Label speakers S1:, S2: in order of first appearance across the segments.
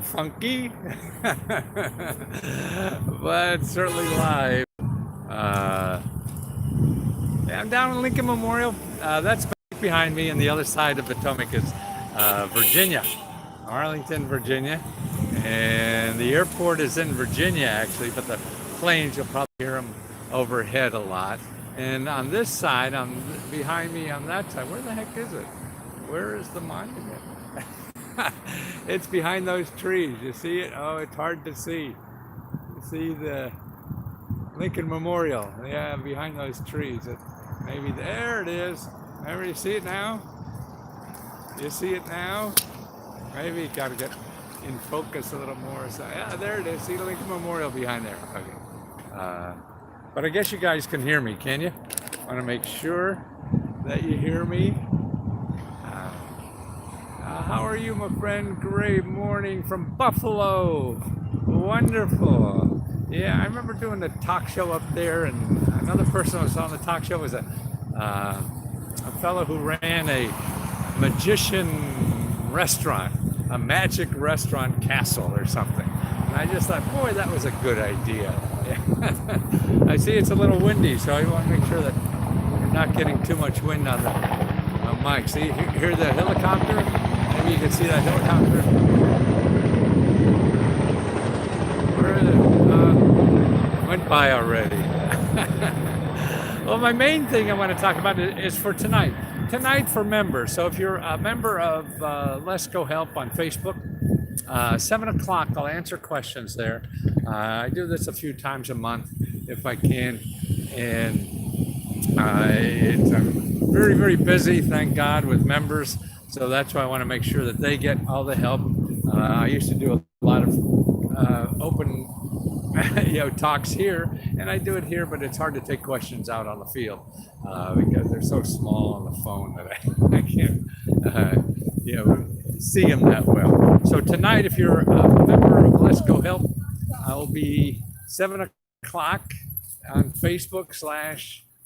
S1: Funky, but certainly live. Uh, yeah, I'm down in Lincoln Memorial. That's behind me, and the other side of Potomac is Virginia, Arlington, Virginia. And the airport is in Virginia, actually, but the planes, you'll probably hear them overhead a lot. And on this side, behind me on that side, where the heck is it? Where is the monument? It's behind those trees. You see it? Oh, it's hard to see. You see the Lincoln Memorial. Yeah, behind those trees. Maybe there it is. Remember, you see it now? You see it now? Maybe you got to get in focus a little more. So, yeah, there it is. See the Lincoln Memorial behind there. Okay. But I guess you guys can hear me, can you? I want to make sure that you hear me. How are you, my friend? Great morning from Buffalo. Wonderful. Yeah, I remember doing the talk show up there, and another person I was on the talk show was a fellow who ran a magician restaurant, a magic restaurant castle or something. And I just thought, boy, that was a good idea. Yeah. I see it's a little windy, so I want to make sure that we're not getting too much wind on the mic. See, hear the helicopter? Maybe you can see that helicopter. Where is it? Went by already. Well, my main thing I want to talk about is for tonight. Tonight for members. So if you're a member of Lesko Help on Facebook, 7 o'clock, I'll answer questions there. I do this a few times a month if I can. And it's very, very busy, thank God, with members. So that's why I want to make sure that they get all the help. I used to do a lot of open talks here, and I do it here, but it's hard to take questions out on the field because they're so small on the phone that I can't see them that well. So tonight, if you're a member of Let's Go Help, I'll be 7 o'clock on Facebook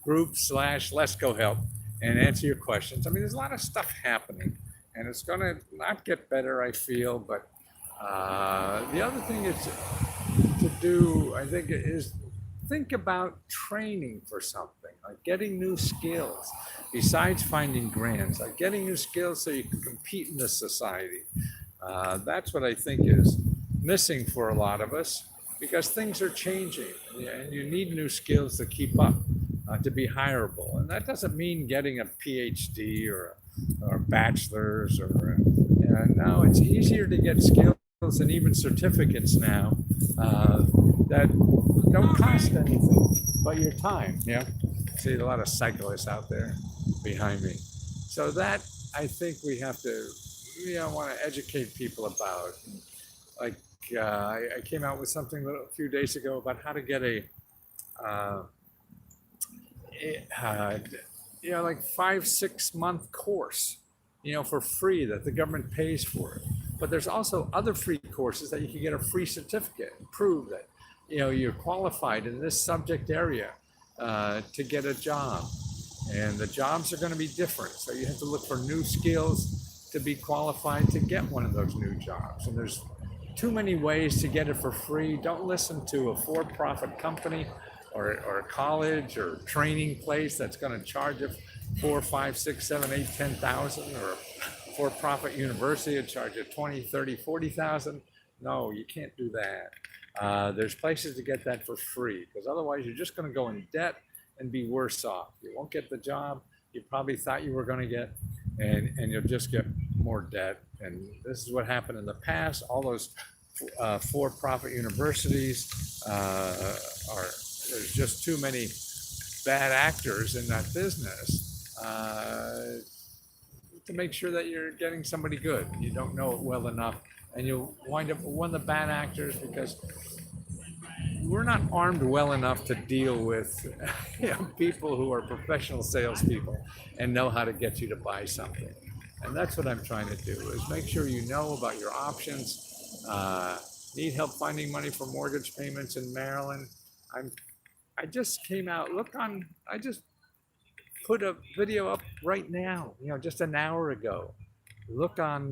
S1: /group/Let's Go Help and answer your questions. I mean, there's a lot of stuff happening, and it's going to not get better, I feel, but the other thing is to do, I think, is think about training for something, like getting new skills, besides finding grants, like getting new skills so you can compete in this society. That's what I think is missing for a lot of us, because things are changing, and you need new skills to keep up. To be hireable, and that doesn't mean getting a PhD or bachelor's no, it's easier to get skills and even certificates now that don't cost anything but your time. Yeah, see a lot of cyclists out there behind me. So that I think we have to, want to educate people about. Like I came out with something a few days ago about how to get a like 5-6 month course, for free that the government pays for it. But there's also other free courses that you can get a free certificate and prove that, you're qualified in this subject area to get a job. And the jobs are going to be different. So you have to look for new skills to be qualified to get one of those new jobs. And there's too many ways to get it for free. Don't listen to a for-profit company or a college or training place that's going to charge you 4, 5, 6, 7, 8, 10,000, or a for-profit university that charge you 20, 30, 40,000. No, you can't do that. There's places to get that for free, because otherwise you're just going to go in debt and be worse off. You won't get the job you probably thought you were going to get, and you'll just get more debt. And this is what happened in the past. All those for-profit universities there's just too many bad actors in that business to make sure that you're getting somebody good. You don't know it well enough, and you'll wind up with one of the bad actors because we're not armed well enough to deal with people who are professional salespeople and know how to get you to buy something. And that's what I'm trying to do, is make sure you know about your options. Need help finding money for mortgage payments in Maryland? I just came out, I just put a video up right now, just an hour ago. Look on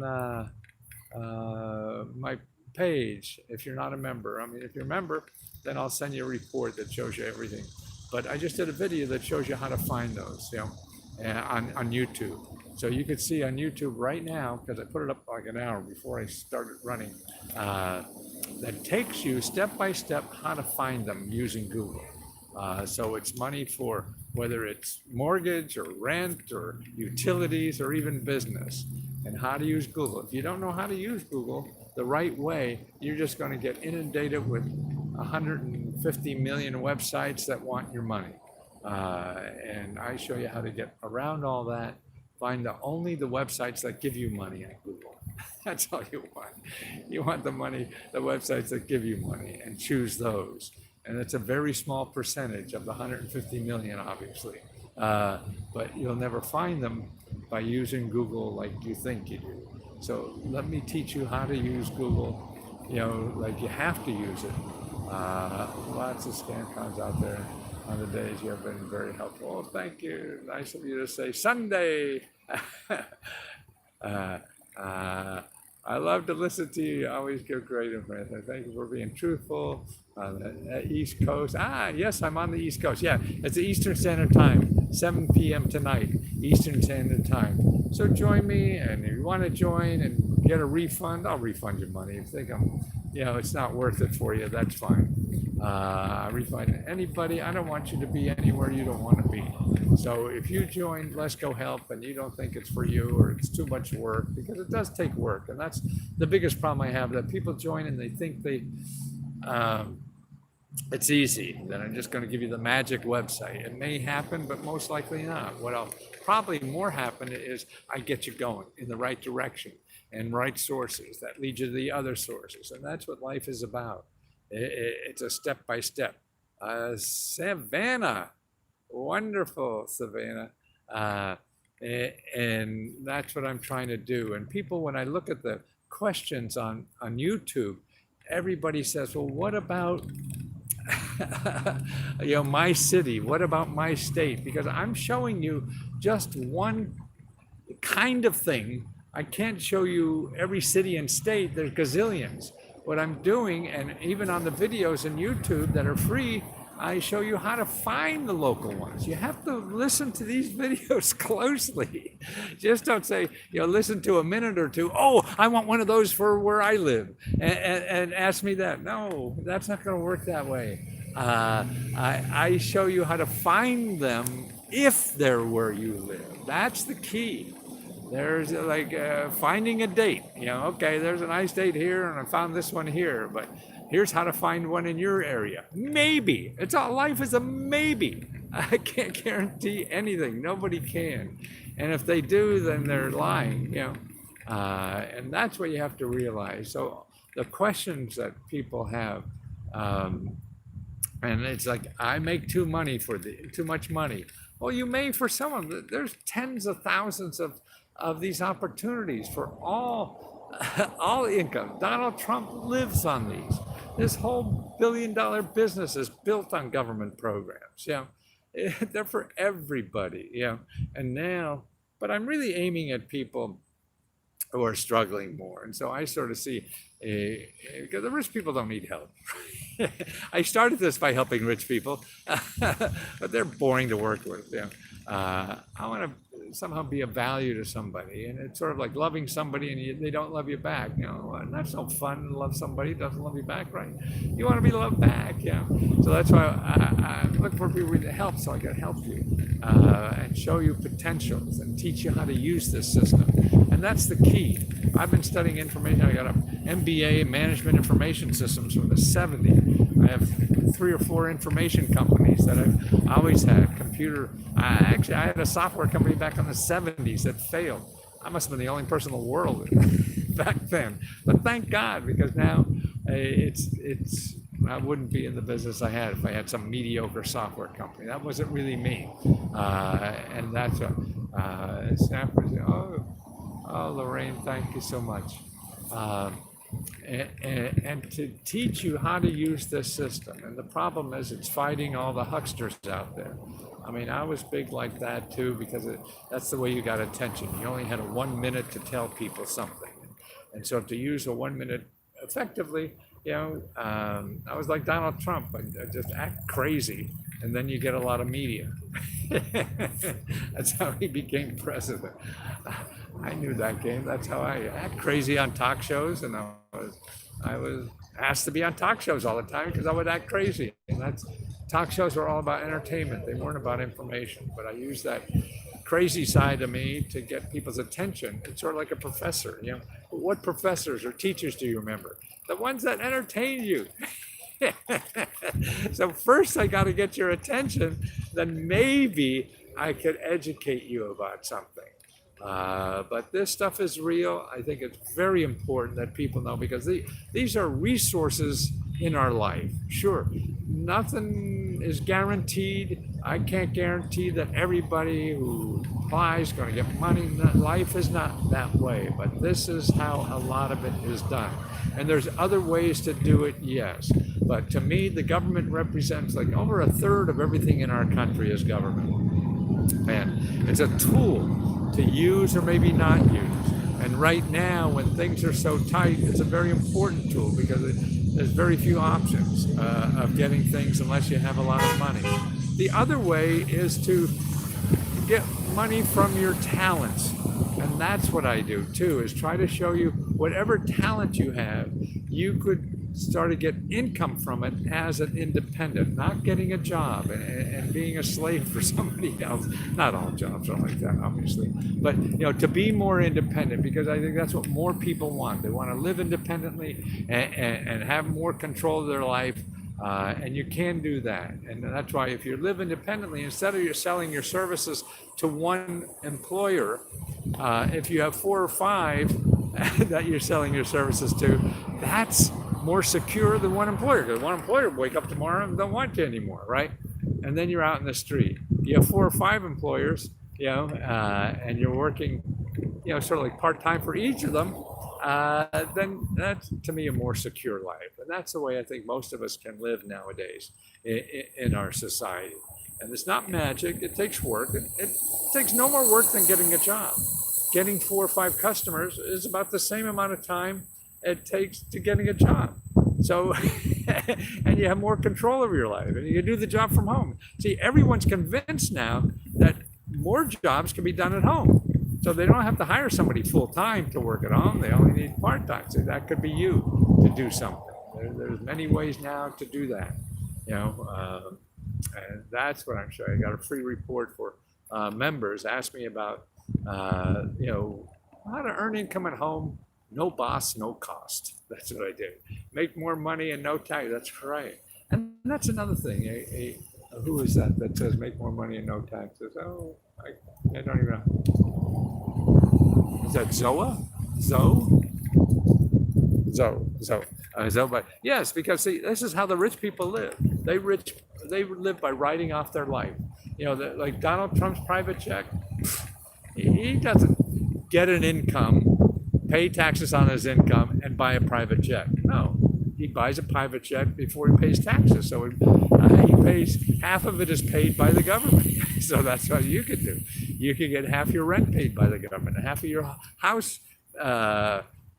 S1: my page if you're not a member. I mean, if you're a member, then I'll send you a report that shows you everything. But I just did a video that shows you how to find those, on YouTube. So you could see on YouTube right now, because I put it up like an hour before I started running, that takes you step by step how to find them using Google. So it's money for whether it's mortgage or rent or utilities or even business, and how to use Google. If you don't know how to use Google the right way, you're just going to get inundated with 150 million websites that want your money. And I show you how to get around all that. Find only the websites that give you money on Google. That's all you want. You want the money, the websites that give you money, and choose those. And it's a very small percentage of the 150 million, obviously. But you'll never find them by using Google like you think you do. So let me teach you how to use Google, like you have to use it. Lots of scam cons out there on the days. You have been very helpful. Oh, thank you. Nice of you to say Sunday. I love to listen to you. You always give great information. Thank you for being truthful. On the East Coast. Yes, I'm on the East Coast. Yeah, it's the Eastern Standard Time, 7 p.m. tonight, Eastern Standard Time. So join me, and if you want to join and get a refund, I'll refund your money. If you think it's not worth it for you, that's fine. Refund anybody. I don't want you to be anywhere you don't want to be. So if you join Lesko Help and you don't think it's for you or it's too much work, because it does take work, and that's the biggest problem I have, that people join and they think it's easy, that I'm just going to give you the magic website. It may happen, but most likely not. What'll probably more happen is I get you going in the right direction and right sources that lead you to the other sources. And that's what life is about. It's a step by step. Savannah, wonderful Savannah. And that's what I'm trying to do. And people, when I look at the questions on YouTube, everybody says, well, what about my city? What about my state? Because I'm showing you just one kind of thing. I can't show you every city and state. There's gazillions. What I'm doing, and even on the videos on YouTube that are free, I show you how to find the local ones. You have to listen to these videos closely. Just don't say, listen to a minute or two. Oh, I want one of those for where I live, and ask me that. No, that's not going to work that way. I show you how to find them if they're where you live. That's the key. There's like finding a date. Okay, there's a nice date here, and I found this one here, but here's how to find one in your area. Maybe. Life is a maybe. I can't guarantee anything. Nobody can. And if they do, then they're lying, and that's what you have to realize. So the questions that people have, and it's like, I make too much money. Well, you may for someone. There's tens of thousands of these opportunities for all income. Donald Trump lives on these. This whole billion-dollar business is built on government programs. They're for everybody. And now, but I'm really aiming at people who are struggling more. And so I sort of see, because the rich people don't need help. I started this by helping rich people, but they're boring to work with. I want to somehow be of value to somebody, and it's sort of like loving somebody and they don't love you back. That's no fun to love somebody who doesn't love you back, right? You want to be loved back. So that's why I look for people to help, so I can help you and show you potentials and teach you how to use this system. And that's the key. I've been studying information. I got an MBA in management information systems from the 70s. I have 3 or 4 information companies that I've always had. I had a software company back in the 70s that failed. I must have been the only person in the world back then. But thank God, because now I wouldn't be in the business I had if I had some mediocre software company. That wasn't really me. And that's Stanford. Oh, Lorraine, thank you so much. And to teach you how to use this system. And the problem is it's fighting all the hucksters out there. I mean, I was big like that too, because that's the way you got attention. You only had 1 minute to tell people something. And so to use a 1 minute effectively, I was like Donald Trump. I just act crazy, and then you get a lot of media. That's how he became president. I knew that game. That's how I act crazy on talk shows, and I was asked to be on talk shows all the time because I would act crazy. And that's talk shows were all about entertainment. They weren't about information. But I used that crazy side of me to get people's attention. It's sort of like a professor. What professors or teachers do you remember? The ones that entertain you. So first I got to get your attention, then maybe I could educate you about something. But this stuff is real. I think it's very important that people know, because these are resources in our life. Sure, nothing is guaranteed. I can't guarantee that everybody who applies is going to get money. Life is not that way, but this is how a lot of it is done. And there's other ways to do it, yes. But to me, the government represents like over a third of everything in our country is government. And it's a tool to use or maybe not use. And right now, when things are so tight, it's a very important tool, because there's very few options of getting things unless you have a lot of money. The other way is to get money from your talents. And that's what I do too, is try to show you whatever talent you have, you could start to get income from it as an independent, not getting a job and being a slave for somebody else. Not all jobs are like that, obviously, but to be more independent, because I think that's what more people want. They want to live independently and have more control of their life. And you can do that. And that's why if you live independently, instead of you selling your services to one employer, if you have 4 or 5 that you're selling your services to, that's more secure than one employer, because one employer will wake up tomorrow and don't want you anymore, right? And then you're out in the street. You have 4 or 5 employers, and you're working, sort of like part-time for each of them, then that's, to me, a more secure life. And that's the way I think most of us can live nowadays in our society. And it's not magic. It takes work. It takes no more work than getting a job. Getting 4 or 5 customers is about the same amount of time it takes to getting a job. So, and you have more control over your life, and you can do the job from home. See, everyone's convinced now that more jobs can be done at home. So they don't have to hire somebody full-time to work at home. They only need part-time. So that could be you to do something. There's many ways now to do that. And that's what I'm showing. I got a free report for members. Ask me about, how to earn income at home. No boss, no cost. That's what I do. Make more money and no tax. That's right. And that's another thing. Who is that says make more money and no taxes? Oh, I don't even know. Is that Zoa? Zoe, but yes, because see, this is how the rich people live. They live by writing off their life. Like Donald Trump's private check. He doesn't get an income, pay taxes on his income, and buy a private jet. No, he buys a private jet before he pays taxes. So he pays, half of it is paid by the government. So that's what you could do. You could get half your rent paid by the government, half of your house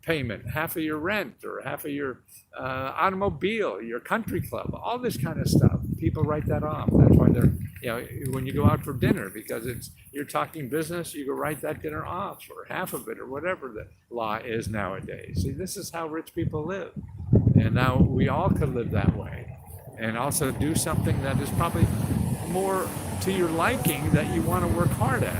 S1: payment, half of your rent, or half of your automobile, your country club, all this kind of stuff. People write that off. That's why they're, when you go out for dinner, because you're talking business, you can write that dinner off, or half of it, or whatever the law is nowadays. See, this is how rich people live. And now we all could live that way, and also do something that is probably more to your liking, that you want to work hard at.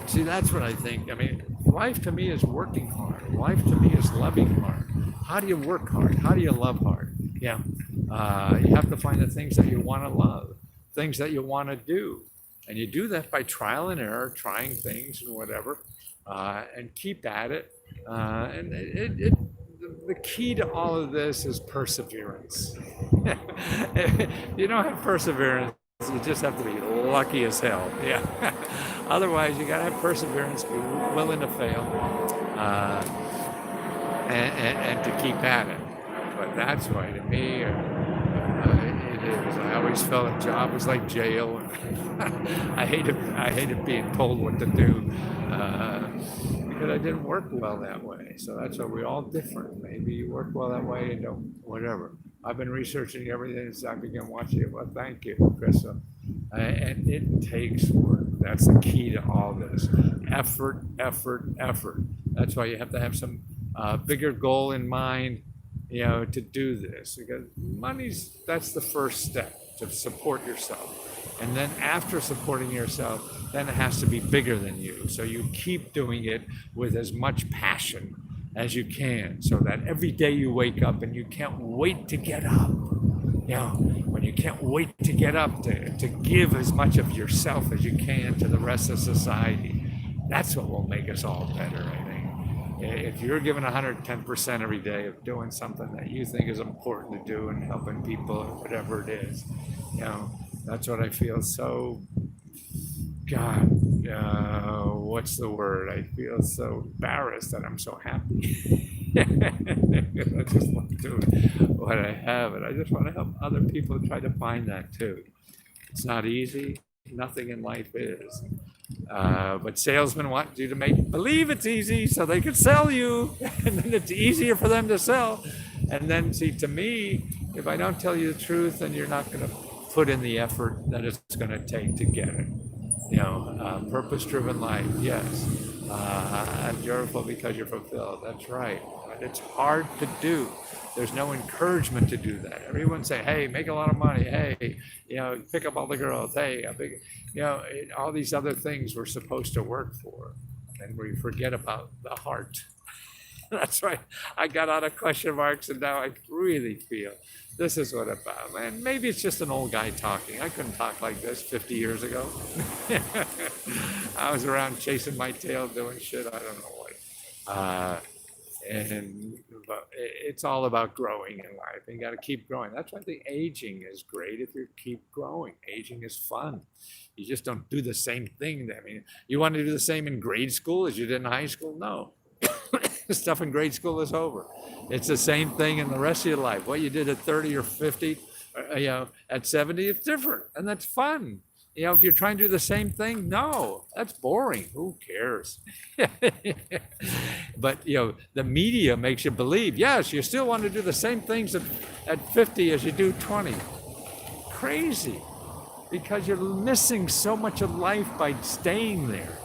S1: See, that's what I think. I mean, life to me is working hard. Life to me is loving hard. How do you work hard? How do you love hard? You have to find the things that you want to love, things that you want to do. And you do that by trial and error, trying things and whatever, and keep at it. And the key to all of this is perseverance. If you don't have perseverance, you just have to be lucky as hell. Otherwise, you got to have perseverance, be willing to fail, and to keep at it. But that's why, to me, it is. I always felt a job was like jail. I hated being told what to do, because I didn't work well that way. So that's why we're all different. Maybe you work well that way and don't, whatever. I've been researching everything since I began watching it. Well, thank you, Krista. And it takes work. That's the key to all this. Effort, effort, effort. That's why you have to have some bigger goal in mind, to do this. Because that's the first step, to support yourself. And then after supporting yourself, then it has to be bigger than you. So you keep doing it with as much passion as you can, so that every day you wake up and you can't wait to get up. When you can't wait to get up to give as much of yourself as you can to the rest of society, that's what will make us all better, I think. If you're giving 110% every day of doing something that you think is important to do and helping people, whatever it is, that's what I feel so, God, what's the word? I feel so embarrassed that I'm so happy. I just want to do what I have, and I just want to help other people try to find that too. It's not easy. Nothing in life is. But salesmen want you to believe it's easy so they can sell you, and then it's easier for them to sell. And then, see, to me, if I don't tell you the truth, then you're not going to put in the effort that it's going to take to get it. Purpose-driven life, yes. Joyful because you're fulfilled. That's right. But it's hard to do. There's no encouragement to do that. Everyone's saying, "Hey, make a lot of money. Hey, pick up all the girls. Hey, all these other things we're supposed to work for, and we forget about the heart." That's right. I got out of question marks, and now I really feel this is what about. And maybe it's just an old guy talking. I couldn't talk like this 50 years ago. I was around chasing my tail, doing shit. I don't know what. But it's all about growing in life. You got to keep growing. That's why the aging is great. If you keep growing, aging is fun. You just don't do the same thing. I mean, you want to do the same in grade school as you did in high school? No. Stuff in grade school is over. It's the same thing in the rest of your life. What you did at 30 or 50, at 70, it's different, and that's fun. If you're trying to do the same thing, no, that's boring. Who cares? But the media makes you believe, yes, you still want to do the same things at 50 as you do 20. Crazy, because you're missing so much of life by staying there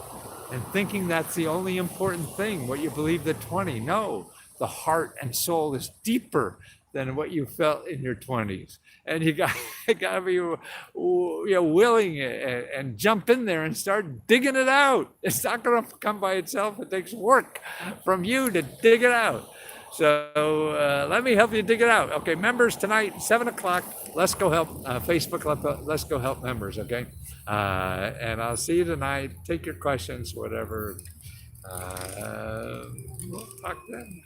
S1: and thinking that's the only important thing, what you believed at 20. No, the heart and soul is deeper than what you felt in your 20s. And you got to be willing and jump in there and start digging it out. It's not going to come by itself. It takes work from you to dig it out. So let me help you dig it out. Okay, members tonight, 7 o'clock, Let's Go Help, Facebook, Let's Go Help members, okay? And I'll see you tonight. Take your questions, whatever. We'll talk then.